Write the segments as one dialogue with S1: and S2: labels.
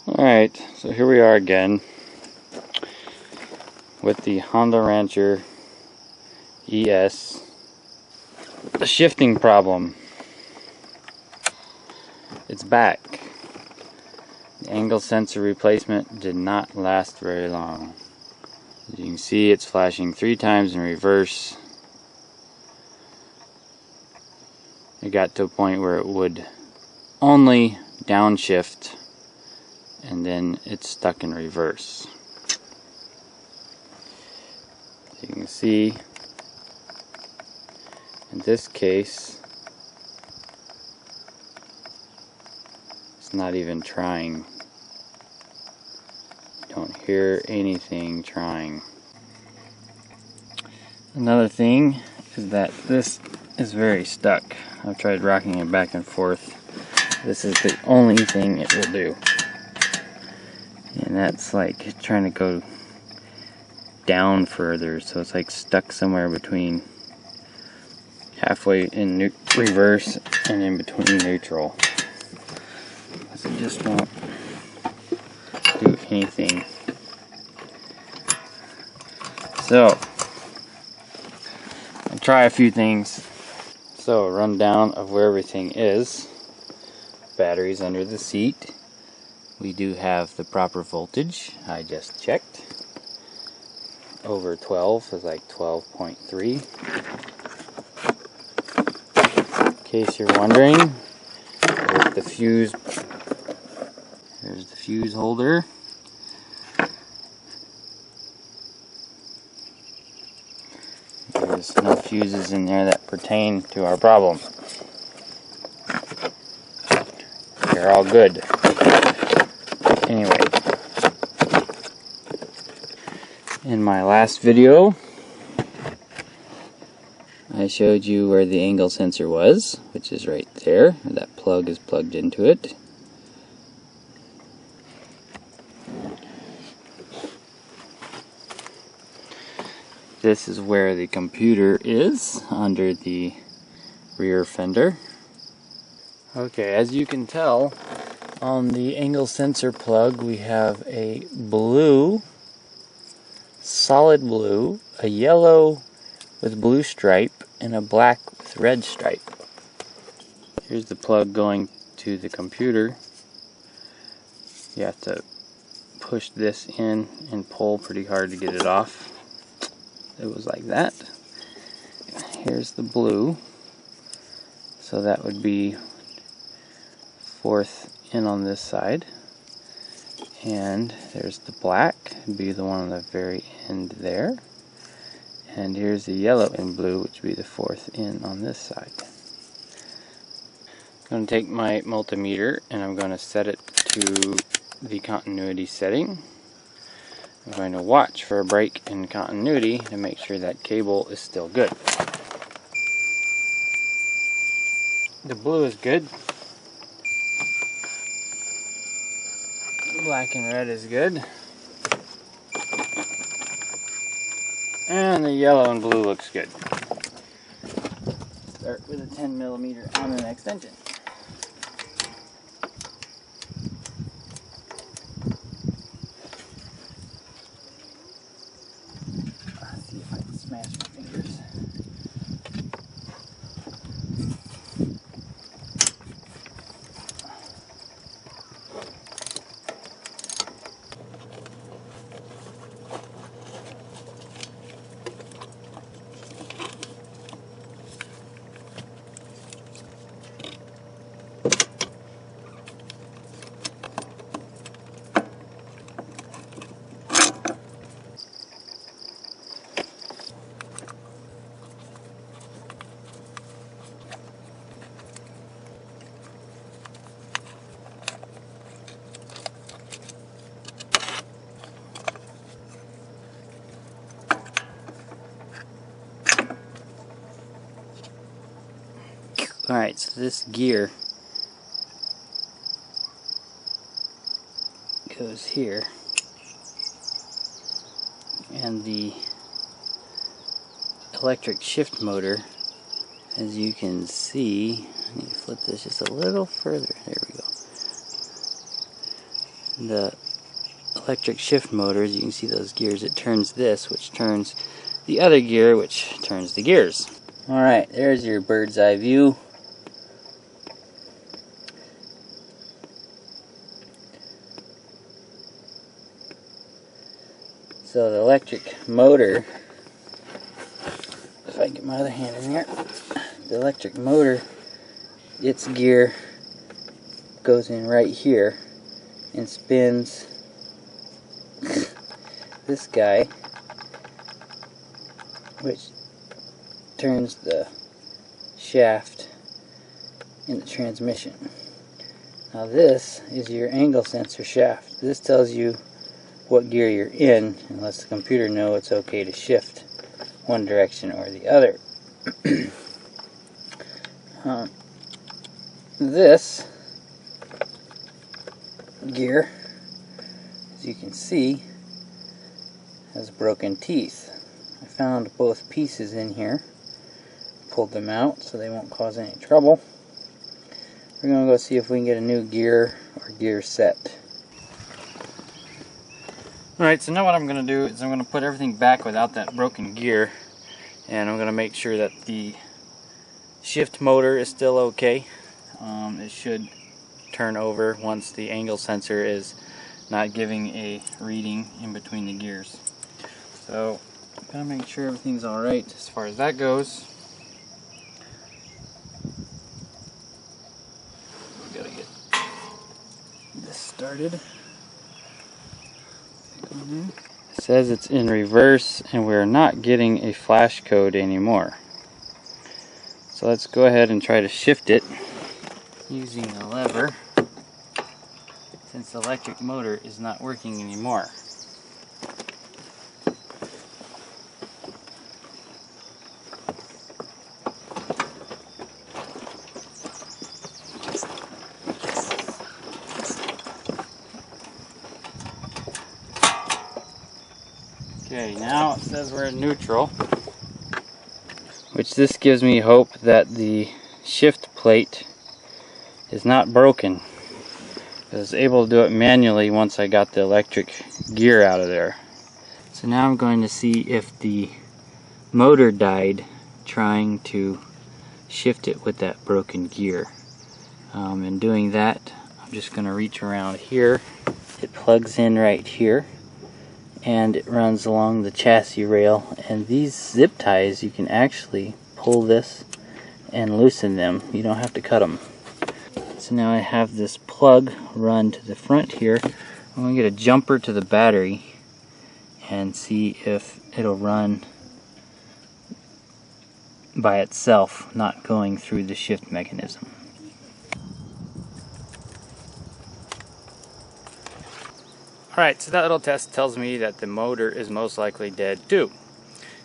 S1: Alright, so here we are again with the Honda Rancher ES. The shifting problem. It's back. The angle sensor replacement did not last very long. As you can see, it's flashing 3 times in reverse. It got to a point where it would only downshift and then it's stuck in reverse. As you can see, in this case, it's not even trying. You don't hear anything trying. Another thing is that this is very stuck. I've tried rocking it back and forth. This is the only thing it will do. And that's like trying to go down further, so it's like stuck somewhere between halfway in reverse and in between neutral. So it just won't do anything. So I'll try a few things. So a rundown of where everything is. Batteries under the seat. We do have the proper voltage. I just checked. Over 12 is like 12.3. In case you're wondering, there's the fuse. There's the fuse holder. There's no fuses in there that pertain to our problem. They're all good. Anyway, in my last video, I showed you where the angle sensor was, which is right there. That plug is plugged into it. This is where the computer is, under the rear fender. Okay, as you can tell, on the angle sensor plug we have a blue, solid blue, a yellow with blue stripe, and a black with red stripe. Here's the plug going to the computer. You have to push this in and pull pretty hard to get it off. It was like that. Here's the blue, so that would be 4th in on this side, and there's the black, would be the one on the very end there, and here's the yellow and blue, which would be the 4th in on this side. I'm going to take my multimeter and I'm going to set it to the continuity setting. I'm going to watch for a break in continuity to make sure that cable is still good. The blue is good. Black and red is good. And the yellow and blue looks good. Start with a 10mm Allen extension. Let's see if I can smash my fingers. Alright, so this gear goes here, and the electric shift motor, as you can see, I need to flip this just a little further, there we go, the electric shift motors, you can see those gears. It turns this, which turns the other gear, which turns the gears. Alright, there's your bird's eye view. So the electric motor, if I can get my other hand in here, the electric motor, its gear goes in right here and spins this guy, which turns the shaft in the transmission. Now this is your angle sensor shaft. This tells you what gear you're in and lets the computer know it's okay to shift one direction or the other. This gear, as you can see, has broken teeth. I found both pieces in here, pulled them out so they won't cause any trouble. We're going to go see if we can get a new gear or gear set. Alright, so now what I'm going to do is I'm going to put everything back without that broken gear, and I'm going to make sure that the shift motor is still okay. It should turn over once the angle sensor is not giving a reading in between the gears. So I'm going to make sure everything's alright as far as that goes. We've got to get this started. It says it's in reverse and we're not getting a flash code anymore. So let's go ahead and try to shift it using a lever, since the electric motor is not working anymore. Okay, now it says we're in neutral, which this gives me hope that the shift plate is not broken. I was able to do it manually once I got the electric gear out of there. So now I'm going to see if the motor died trying to shift it with that broken gear. In doing that, I'm just going to reach around here. It plugs in right here and it runs along the chassis rail, and these zip ties, you can actually pull this and loosen them. You don't have to cut them. So now I have this plug run to the front here. I'm going to get a jumper to the battery and see if it'll run by itself, not going through the shift mechanism. Alright, so that little test tells me that the motor is most likely dead too.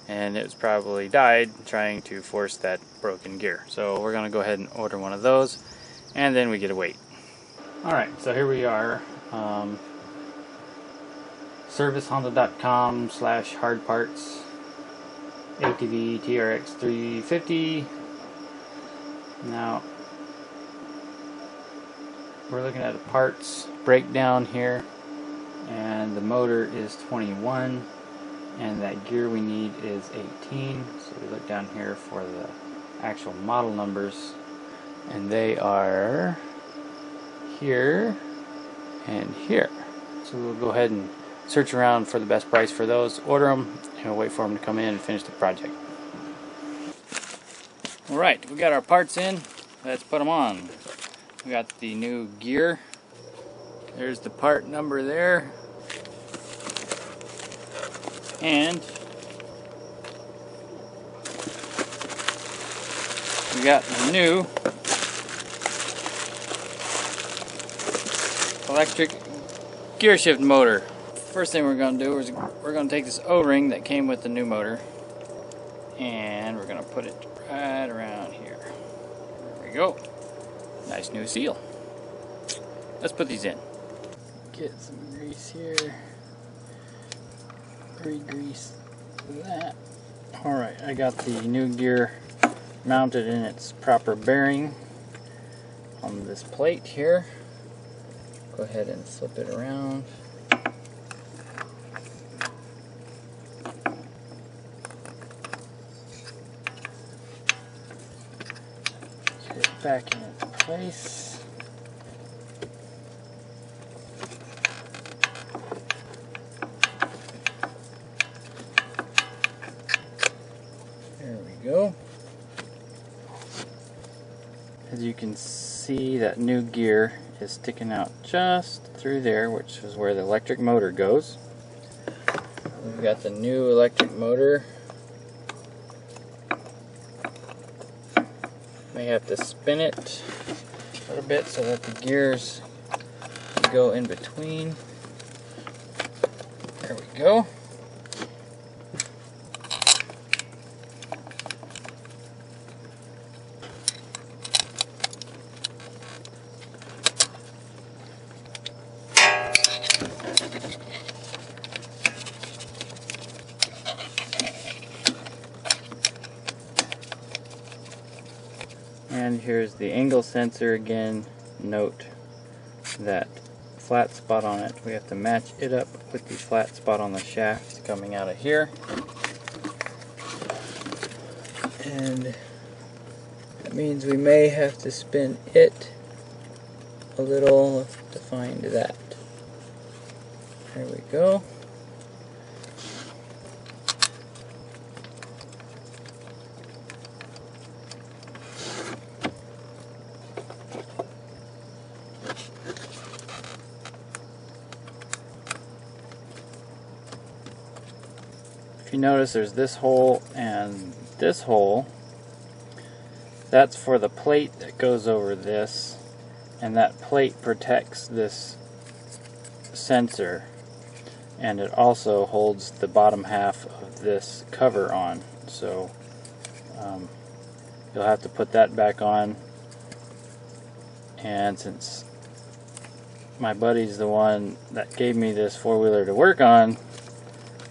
S1: And it's probably died trying to force that broken gear. So we're going to go ahead and order one of those, and then we get to wait. Alright, so here we are. servicehonda.com/hardparts ATV TRX 350. Now we're looking at a parts breakdown here, and the motor is 21 and that gear we need is 18. So we look down here for the actual model numbers, and they are here and here. So we'll go ahead and search around for the best price for those, order them, and we'll wait for them to come in and finish the project. Alright, we got our parts in. Let's put them on. We got the new gear. There's the part number there. And we got the new electric gear shift motor. First thing we're going to do is we're going to take this O-ring that came with the new motor, and we're going to put it right around here. There we go. Nice new seal. Let's put these in. Get some grease here. Re-grease that. Alright, I got the new gear mounted in its proper bearing on this plate here. Go ahead and flip it around. Get it back in its place. There we go. As you can see, that new gear is sticking out just through there, which is where the electric motor goes. We've got the new electric motor. May have to spin it a little bit so that the gears go in between. There we go. And here's the angle sensor again. Note that flat spot on it. We have to match it up with the flat spot on the shaft coming out of here. And that means we may have to spin it a little to find that. There we go. If you notice, there's this hole and this hole. That's for the plate that goes over this, and that plate protects this sensor, and it also holds the bottom half of this cover on. So you'll have to put that back on, and since my buddy's the one that gave me this four-wheeler to work on,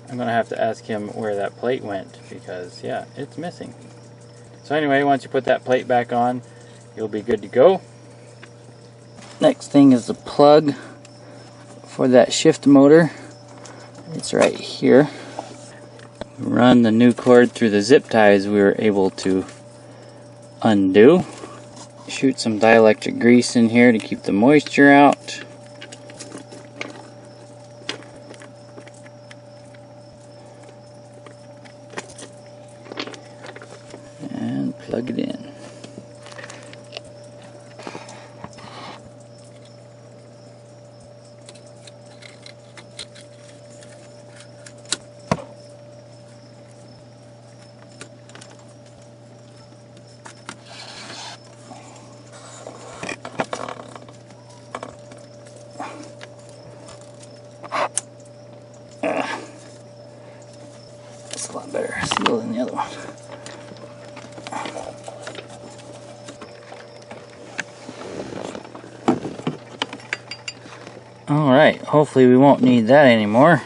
S1: I'm going to have to ask him where that plate went, because yeah, it's missing. So anyway, once you put that plate back on, you'll be good to go. Next thing is the plug for that shift motor. It's right here. Run the new cord through the zip ties we were able to undo. Shoot some dielectric grease in here to keep the moisture out. And plug it in. That's a lot better seal than the other one. Alright, hopefully we won't need that anymore.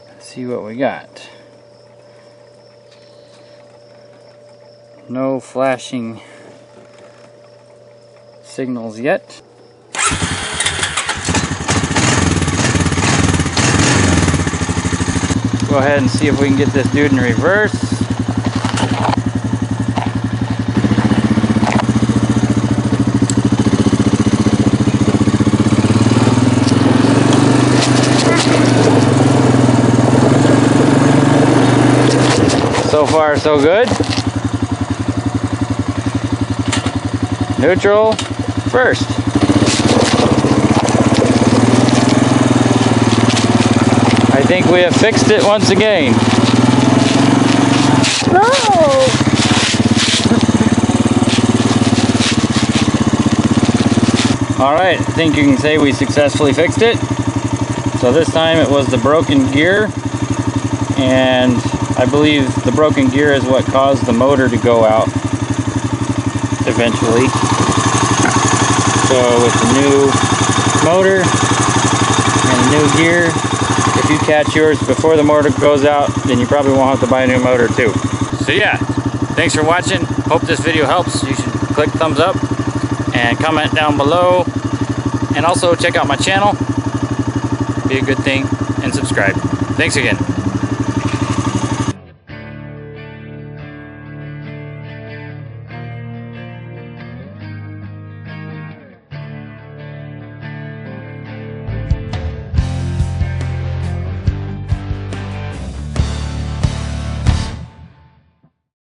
S1: Let's see what we got. No flashing signals yet. Go ahead and see if we can get this dude in reverse. So far, so good. Neutral first. I think we have fixed it once again. No! Alright, I think you can say we successfully fixed it. So this time it was the broken gear, and I believe the broken gear is what caused the motor to go out eventually. So with the new motor and the new gear, if you catch yours before the motor goes out, then you probably won't have to buy a new motor too. So yeah, thanks for watching. Hope this video helps. You should click thumbs up and comment down below. And also check out my channel. Be a good thing and subscribe. Thanks again.